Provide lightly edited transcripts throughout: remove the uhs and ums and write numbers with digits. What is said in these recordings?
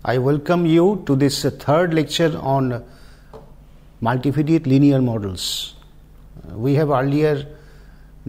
I welcome you to this third lecture on multivariate linear models. We have earlier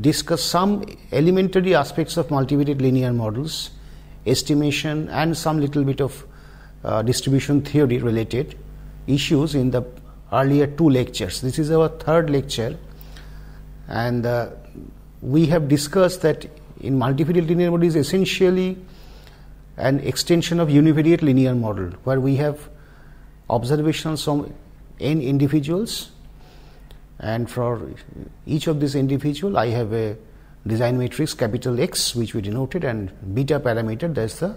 discussed some elementary aspects of multivariate linear models, estimation and some little bit of distribution theory related issues in the earlier two lectures. This is our third lecture, and we have discussed that in multivariate linear model is essentially an extension of univariate linear model, where we have observations from n individuals, and for each of these individual I have a design matrix capital X which we denoted, and beta parameter, that's the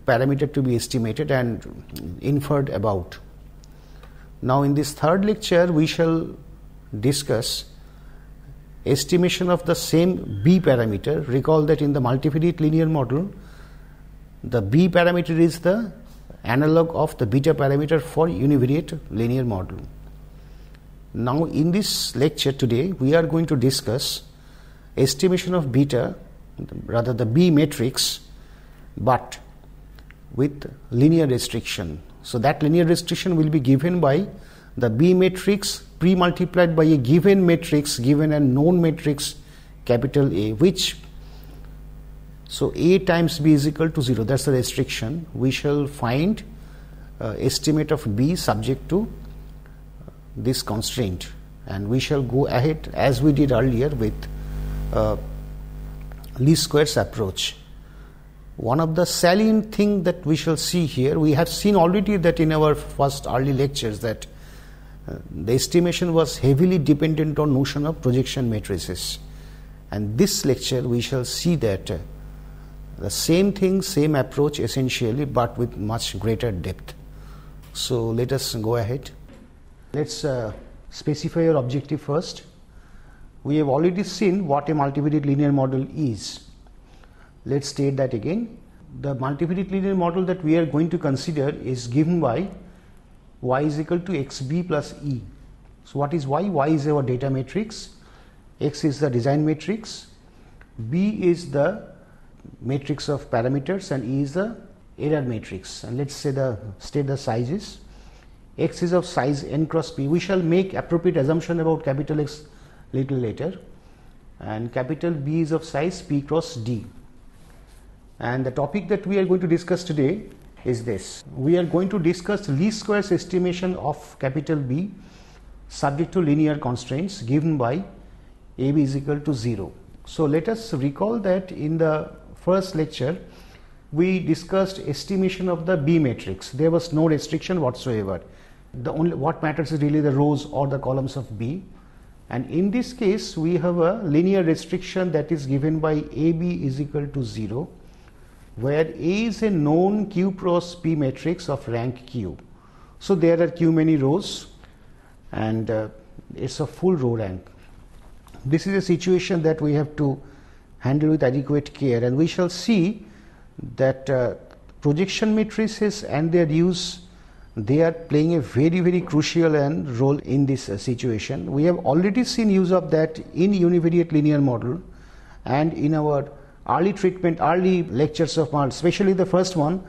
parameter to be estimated and inferred about. Now in this third lecture we shall discuss estimation of the same B parameter. Recall that in the multivariate linear model the B parameter is the analog of the beta parameter for univariate linear model. Now in this lecture today we are going to discuss estimation of beta, rather the B matrix, but with linear restriction. So that linear restriction will be given by the B matrix pre-multiplied by a given matrix, given a known matrix capital A, which, so A times B is equal to 0, that's the restriction. We shall find estimate of B subject to this constraint, and we shall go ahead as we did earlier with least squares approach. One of the salient thing that we shall see here, we have seen already that in our first early lectures that the estimation was heavily dependent on notion of projection matrices, and this lecture we shall see that the same thing, same approach essentially, but with much greater depth. So let us go ahead. Let's specify your objective first. We have already seen what a multivariate linear model is. Let's state that again. The multivariate linear model that we are going to consider is given by y is equal to xb plus e. So what is y? Y is our data matrix, x is the design matrix, b is the matrix of parameters, and e is the error matrix. And let's say state the sizes. X is of size n cross p. We shall make appropriate assumption about capital X little later, and capital B is of size p cross d. And the topic that we are going to discuss today is this. We are going to discuss least squares estimation of capital B subject to linear constraints given by AB is equal to 0. So let us recall that in the first lecture we discussed estimation of the B matrix. There was no restriction whatsoever. The only what matters is really the rows or the columns of B, and in this case we have a linear restriction that is given by AB is equal to 0, where A is a known Q cross P matrix of rank Q. So there are Q many rows, and it's a full row rank. This is a situation that we have to handle with adequate care, and we shall see that projection matrices and their use, they are playing a very crucial role in this situation. We have already seen use of that in univariate linear model and in our early lectures of especially the first one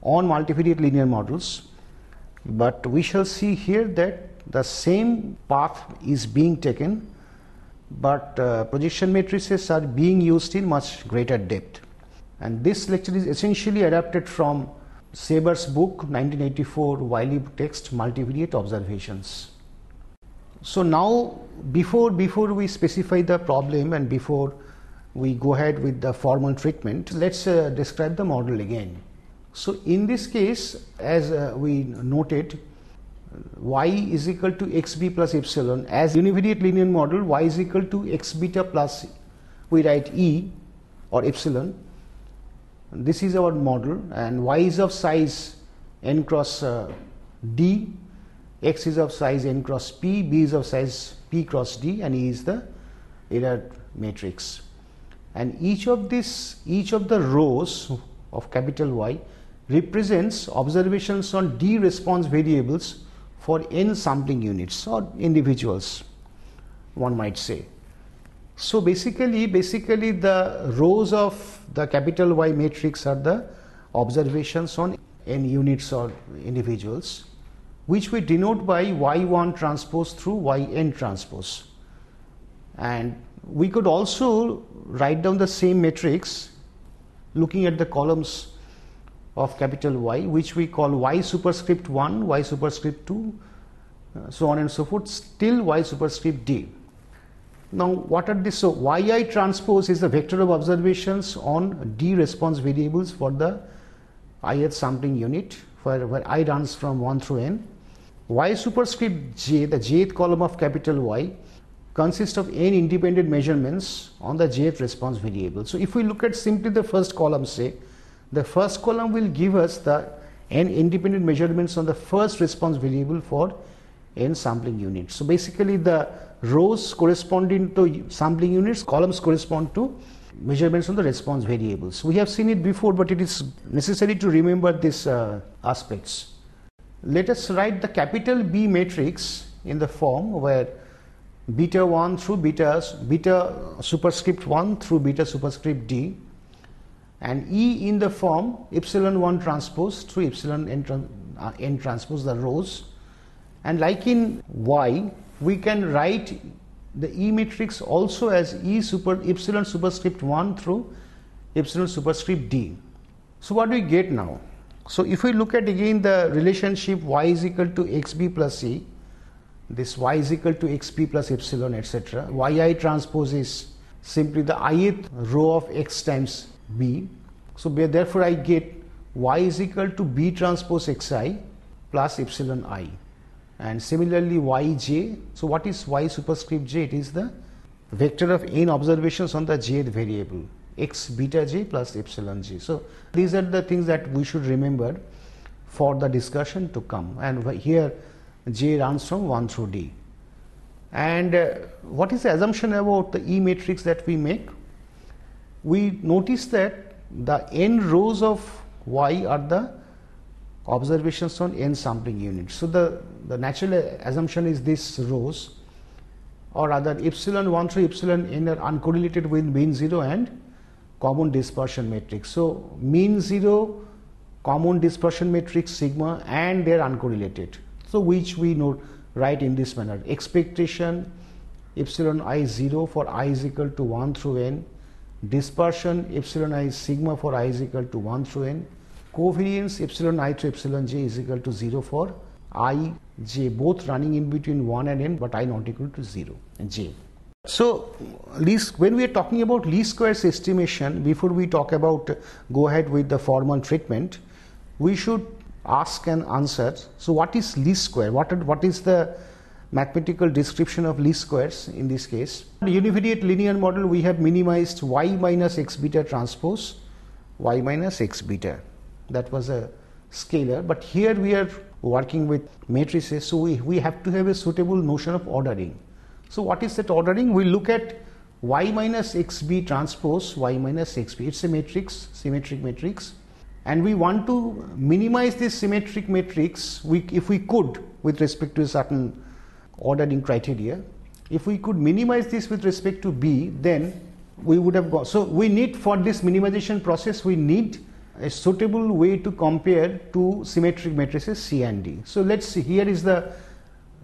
on multivariate linear models, but we shall see here that the same path is being taken, but projection matrices are being used in much greater depth. And this lecture is essentially adapted from Saber's book 1984 Wiley text Multivariate Observations. So now before we specify the problem and before we go ahead with the formal treatment, let's describe the model again. So in this case, as we noted, y is equal to xb plus epsilon. As univariate linear model, y is equal to x beta plus, we write e or epsilon. This is our model, and y is of size n cross d, x is of size n cross p, b is of size p cross d, and e is the error matrix. And each of the rows of capital Y represents observations on d response variables for n sampling units or individuals, one might say. So basically the rows of the capital Y matrix are the observations on n units or individuals, which we denote by y1 transpose through yn transpose. And we could also write down the same matrix looking at the columns of capital Y, which we call y superscript 1, y superscript 2, so on and so forth, till y superscript d. Now, what are this? So, yi transpose is the vector of observations on d response variables for the ith sampling unit, where I runs from 1 through n. Y superscript j, the jth column of capital Y, consists of n independent measurements on the jth response variable. So, if we look at simply the first column, say, the first column will give us the n independent measurements on the first response variable for n sampling units. So, basically the rows corresponding to sampling units, columns correspond to measurements on the response variables. We have seen it before, but it is necessary to remember these aspects. Let us write the capital B matrix in the form where beta 1 through beta superscript 1 through beta superscript d, and E in the form epsilon 1 transpose through epsilon n transpose, the rows. And like in Y, we can write the E matrix also as epsilon superscript 1 through epsilon superscript d. So what do we get now? So if we look at again the relationship y is equal to xb plus e, this y is equal to xp plus epsilon, etc. yi transpose is simply the ith row of x times b. So therefore I get y is equal to b transpose xi plus epsilon I. And similarly yj, so what is y superscript j? It is the vector of n observations on the jth variable, x beta j plus epsilon j. So these are the things that we should remember for the discussion to come, and here j runs from 1 through d. And what is the assumption about the E matrix that we make? We notice that the n rows of y are the observations on n sampling units. So the natural assumption is this rows, or rather epsilon 1 through epsilon n are uncorrelated with mean 0 and common dispersion matrix. So mean 0, common dispersion matrix sigma, and they are uncorrelated. So which we write in this manner: expectation epsilon I 0 for I is equal to 1 through n, dispersion epsilon I sigma for I is equal to 1 through n, covariance epsilon I to epsilon j is equal to 0 for I j, both running in between 1 and n, but I not equal to 0 and j. So when we are talking about least squares estimation, before we talk about go ahead with the formal treatment, we should ask and answer. So what is least square? What is the mathematical description of least squares in this case? In the univariate linear model, we have minimized y minus x beta transpose y minus x beta. That was a scalar, but here we are working with matrices, so we have to have a suitable notion of ordering. So what is that ordering? We look at y minus xb transpose y minus xb. It's a matrix, symmetric matrix, and we want to minimize this symmetric matrix if we could with respect to a certain ordering criteria. If we could minimize this with respect to B, then we would have got. So we need, for this minimization process, we need a suitable way to compare two symmetric matrices C and D. So let's see, here is the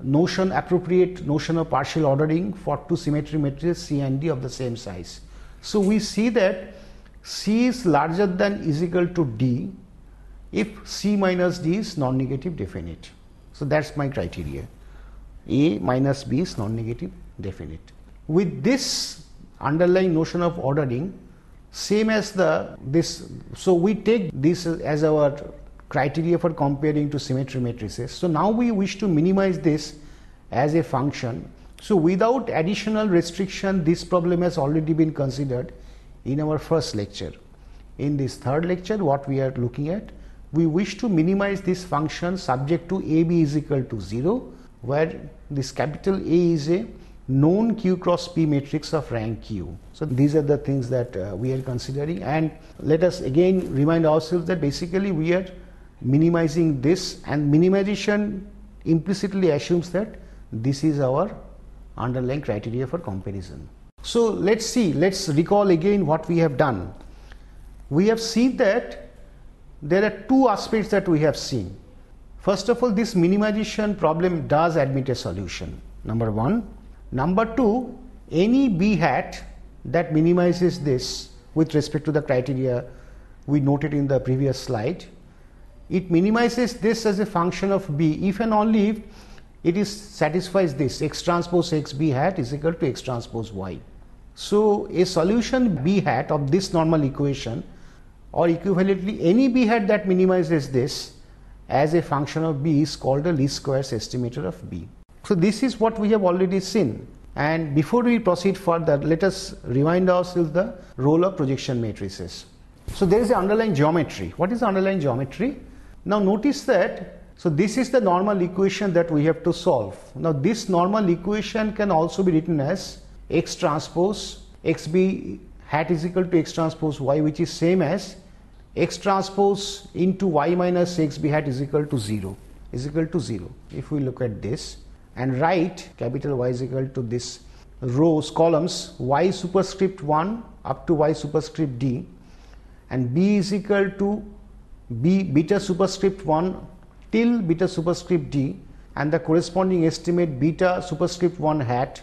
appropriate notion of partial ordering for two symmetric matrices C and D of the same size. So we see that C is larger than is equal to D if C minus D is non-negative definite. So that's my criteria. A minus B is non-negative definite. With this underlying notion of ordering, same as this, so we take this as our criteria for comparing to symmetric matrices. So now we wish to minimize this as a function. So without additional restriction, this problem has already been considered in our first lecture. In this third lecture, what we are looking at, we wish to minimize this function subject to AB is equal to 0, where this capital A is a known Q cross P matrix of rank Q. So these are the things that we are considering, and let us again remind ourselves that basically we are minimizing this, and minimization implicitly assumes that this is our underlying criteria for comparison. So let's recall again what we have done. We have seen that there are two aspects that we have seen. First of all, this minimization problem does admit a solution, number one. Number two, any b hat that minimizes this with respect to the criteria we noted in the previous slide, it minimizes this as a function of b if and only if it satisfies this x transpose x b hat is equal to x transpose y. So a solution b hat of this normal equation, or equivalently any b hat that minimizes this as a function of b, is called a least squares estimator of b. So this is what we have already seen, and before we proceed further, let us remind ourselves the role of projection matrices. So there is the underlying geometry. What is the underlying geometry? Now notice that, so this is the normal equation that we have to solve. Now this normal equation can also be written as x transpose xb hat is equal to x transpose y, which is same as x transpose into y minus xb hat is equal to 0. If we look at this and write capital Y is equal to this rows, columns y superscript 1 up to y superscript d, and b is equal to b beta superscript 1 till beta superscript d, and the corresponding estimate beta superscript 1 hat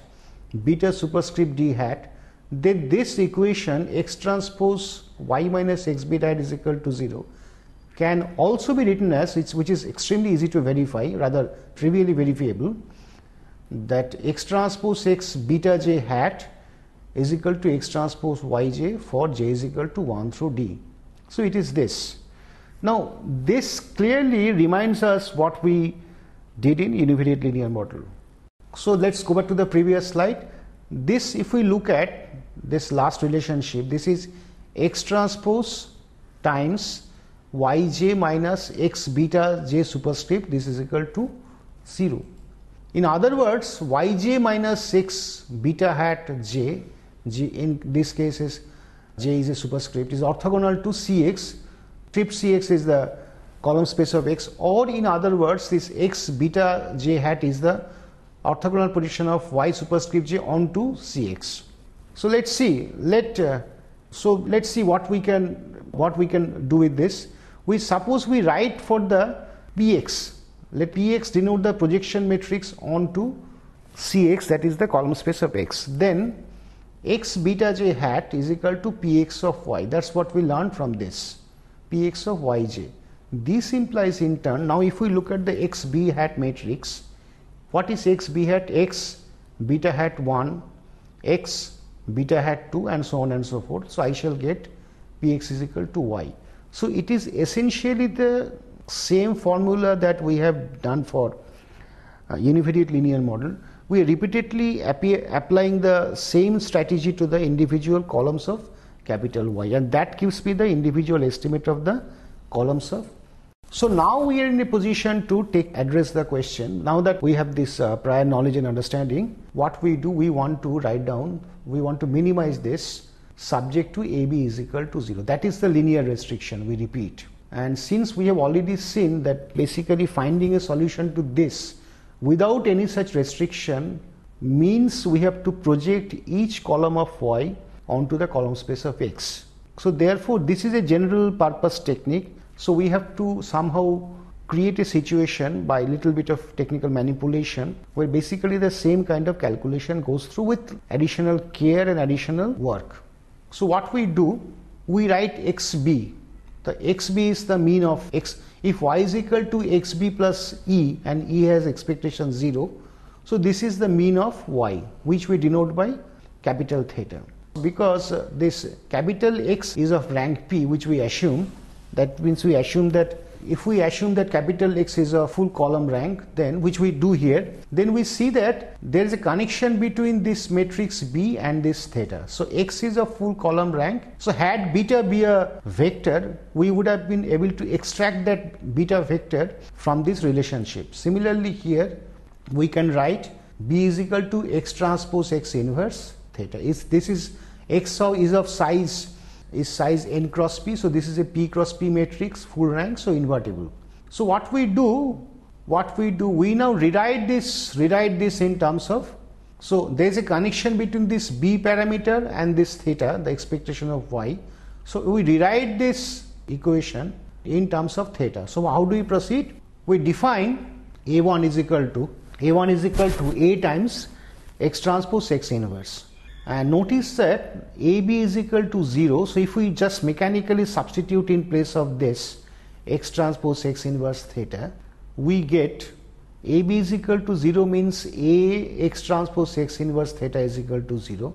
beta superscript d hat, then this equation x transpose y minus x beta hat is equal to 0 can also be written as, which is extremely easy to verify, rather trivially verifiable, that x transpose x beta j hat is equal to x transpose yj for j is equal to 1 through d. So it is this. Now this clearly reminds us what we did in univariate linear model. So let's go back to the previous slide. This, if we look at this last relationship, this is x transpose times yj minus x beta j superscript, this is equal to 0. In other words, yj minus x beta hat j in this case is j is a superscript, is orthogonal to cx. Strip cx is the column space of x, or in other words, this x beta j hat is the orthogonal position of y superscript j onto cx. So let's see. Let's see what we can do with this. We suppose we write for the px. Let px denote the projection matrix onto cx, that is the column space of x. Then x beta j hat is equal to px of y. That's what we learned from this, px of yj. This implies in turn, now if we look at the x b hat matrix, what is x b hat? X beta hat 1, x beta hat 2, and so on and so forth. So I shall get px is equal to y. So it is essentially the same formula that we have done for univariate linear model. We are repeatedly applying the same strategy to the individual columns of capital Y, and that gives me the individual estimate of the columns of. So now we are in a position to address the question. Now that we have this prior knowledge and understanding, what we do, we want to write down, we want to minimize this subject to AB is equal to 0. That is the linear restriction, we repeat. And since we have already seen that basically finding a solution to this without any such restriction means we have to project each column of y onto the column space of x. So therefore this is a general purpose technique. So we have to somehow create a situation by a little bit of technical manipulation where basically the same kind of calculation goes through with additional care and additional work. So what we do, we write xb. The xb is the mean of x. If y is equal to xb plus e and e has expectation 0, so this is the mean of y, which we denote by capital theta. Because this capital X is of rank p, which we assume, that means we assume that if we assume that capital X is a full column rank, then which we do here, then we see that there is a connection between this matrix B and this theta. So X is a full column rank. So had beta be a vector, we would have been able to extract that beta vector from this relationship. Similarly here we can write B is equal to X transpose X inverse theta. This is X is of size n cross p, so this is a p cross p matrix, full rank, so invertible. So what we do, we now rewrite this in terms of, so there is a connection between this b parameter and this theta, the expectation of y. So we rewrite this equation in terms of theta. So how do we proceed? We define A1 is equal to A times X transpose X inverse. And notice that AB is equal to 0. So if we just mechanically substitute in place of this X transpose X inverse theta, we get AB is equal to 0 means A X transpose X inverse theta is equal to 0.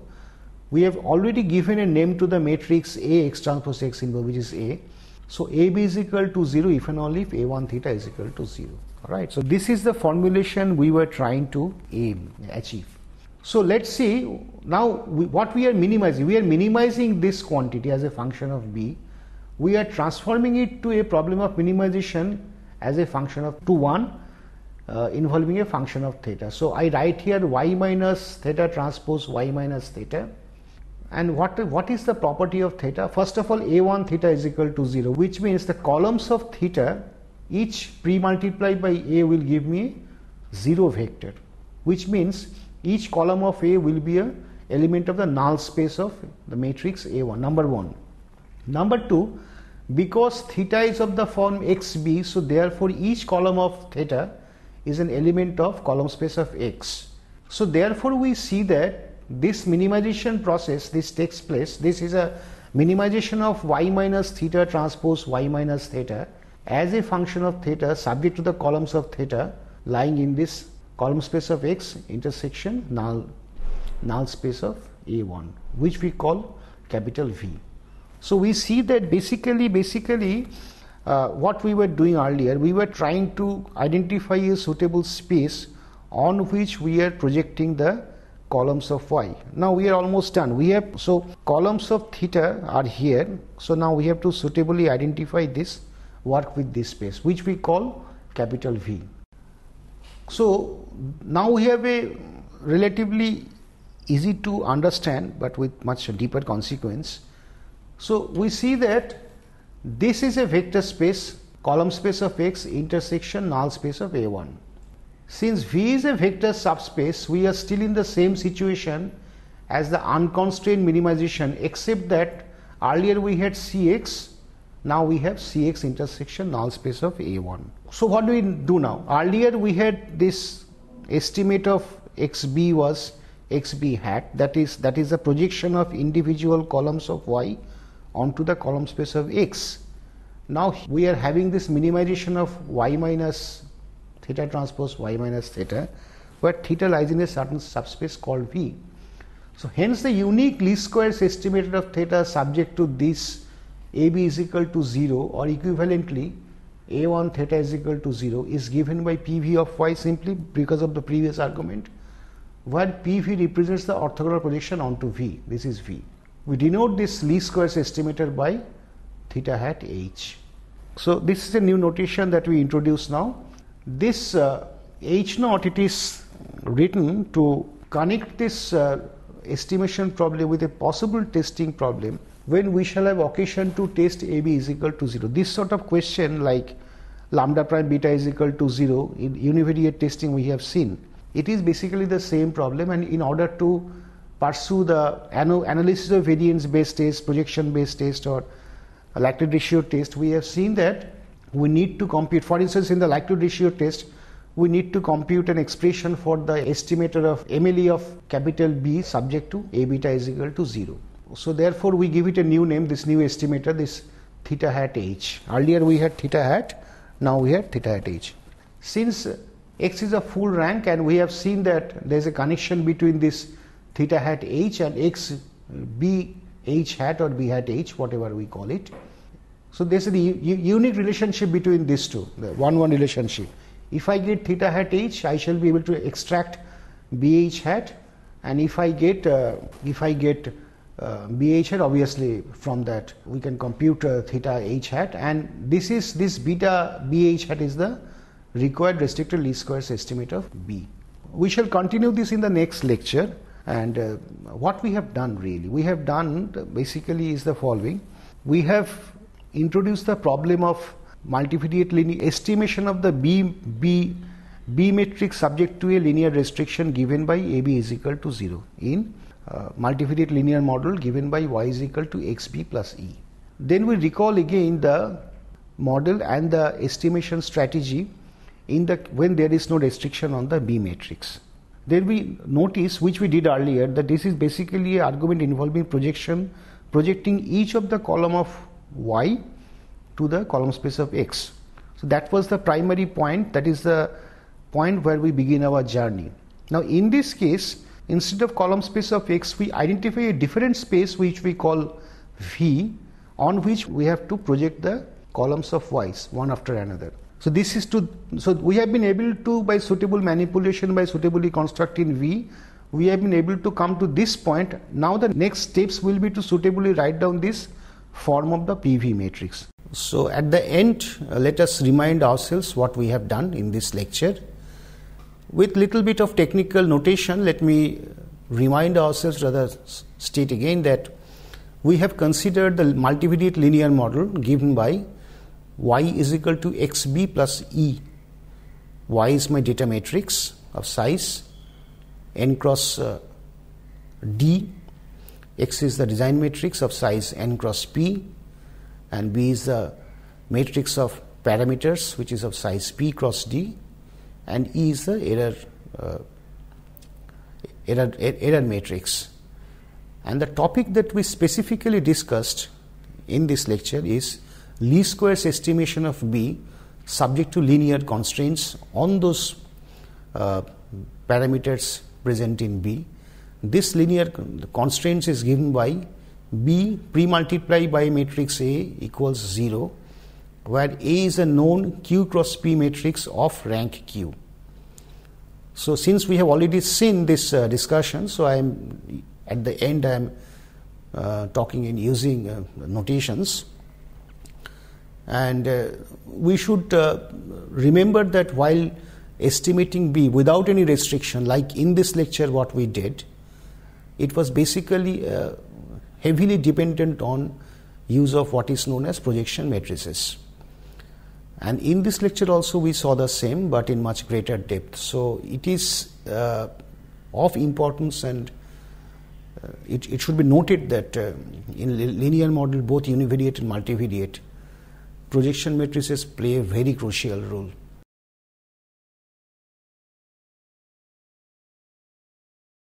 We have already given a name to the matrix A X transpose X inverse, which is A. So AB is equal to 0 if and only if A1 theta is equal to 0. Alright, so this is the formulation we were trying to achieve. So let's see now what we are minimizing. We are minimizing this quantity as a function of B. We are transforming it to a problem of minimization as a function of 1 involving a function of theta. So I write here y minus theta transpose y minus theta. And what is the property of theta? First of all, A1 theta is equal to 0, which means the columns of theta each pre-multiplied by A will give me 0 vector, which means each column of A will be an element of the null space of the matrix A1, number 1. Number 2, because theta is of the form xb, so therefore each column of theta is an element of column space of X. So therefore we see that this minimization process, this takes place, this is a minimization of y minus theta transpose y minus theta as a function of theta subject to the columns of theta lying in this column space of X intersection null space of A1, which we call capital V. So we see that basically what we were doing earlier, we were trying to identify a suitable space on which we are projecting the columns of y. Now we are almost done. So columns of theta are here. So now we have to suitably identify this, work with this space, which we call capital V. So now we have a relatively easy to understand but with much deeper consequence. So we see that this is a vector space, column space of X intersection null space of A1. Since V is a vector subspace, we are still in the same situation as the unconstrained minimization, except that earlier we had Cx, now we have Cx intersection null space of A1. So what do we do now? Earlier we had this estimate of xb was xb hat, that is the projection of individual columns of y onto the column space of X. Now we are having this minimization of y minus theta transpose y minus theta, where theta lies in a certain subspace called V. So hence the unique least squares estimated of theta subject to this AB is equal to 0 or equivalently A1 theta is equal to 0 is given by PV of y simply because of the previous argument, where PV represents the orthogonal projection onto V. This is V. We denote this least squares estimated by theta hat H. So this is a new notation that we introduce now. This H naught, it is written to connect this estimation problem with a possible testing problem when we shall have occasion to test AB is equal to 0. This sort of question like lambda prime beta is equal to 0 in univariate testing we have seen. It is basically the same problem, and in order to pursue the analysis of variance based test, projection based test or likelihood ratio test, we have seen that we need to compute, for instance in the likelihood ratio test, we need to compute an expression for the estimator of MLE of capital B subject to A beta is equal to 0. So therefore we give it a new name, this new estimator, this theta hat H. Earlier we had theta hat, now we had theta hat H. Since X is a full rank and we have seen that there is a connection between this theta hat H and X B H hat or B hat H, whatever we call it. So there is a unique relationship between these two, the 1-1 relationship. If I get theta hat H, I shall be able to extract BH hat, and if I get BH hat, obviously from that we can compute theta H hat, and this beta BH hat is the required restricted least squares estimate of B. We shall continue this in the next lecture, and what we have done really, we have done basically is the following. We have introduced the problem of multivariate linear estimation of the B matrix subject to a linear restriction given by AB is equal to 0 in multivariate linear model given by y is equal to xb plus e. Then we recall again the model and the estimation strategy when there is no restriction on the B matrix. There we notice, which we did earlier, that this is basically an argument involving projecting each of the column of Y to the column space of X. So that was the primary point, that is the point where we begin our journey. Now in this case, instead of column space of X, we identify a different space which we call V, on which we have to project the columns of Y's one after another. So we have been able to, by suitable manipulation, by suitably constructing V, we have been able to come to this point. Now the next steps will be to suitably write down this form of the PV matrix. So at the end, let us remind ourselves what we have done in this lecture. With little bit of technical notation, let me remind ourselves, rather state again, that we have considered the multivariate linear model given by Y is equal to XB plus E. Y is my data matrix of size n cross D. X is the design matrix of size n cross P, and B is the matrix of parameters which is of size P cross D, and E is the error matrix. And the topic that we specifically discussed in this lecture is least squares estimation of B subject to linear constraints on those parameters present in B. This linear constraints is given by B pre-multiplied by matrix A equals 0, where A is a known Q cross P matrix of rank Q. So since we have already seen this discussion, so I am at the end I am talking in using notations. And we should remember that while estimating B without any restriction, like in this lecture what we did, it was basically heavily dependent on use of what is known as projection matrices. And in this lecture also we saw the same, but in much greater depth. So it is of importance, and it should be noted that in linear model, both univariate and multivariate, projection matrices play a very crucial role.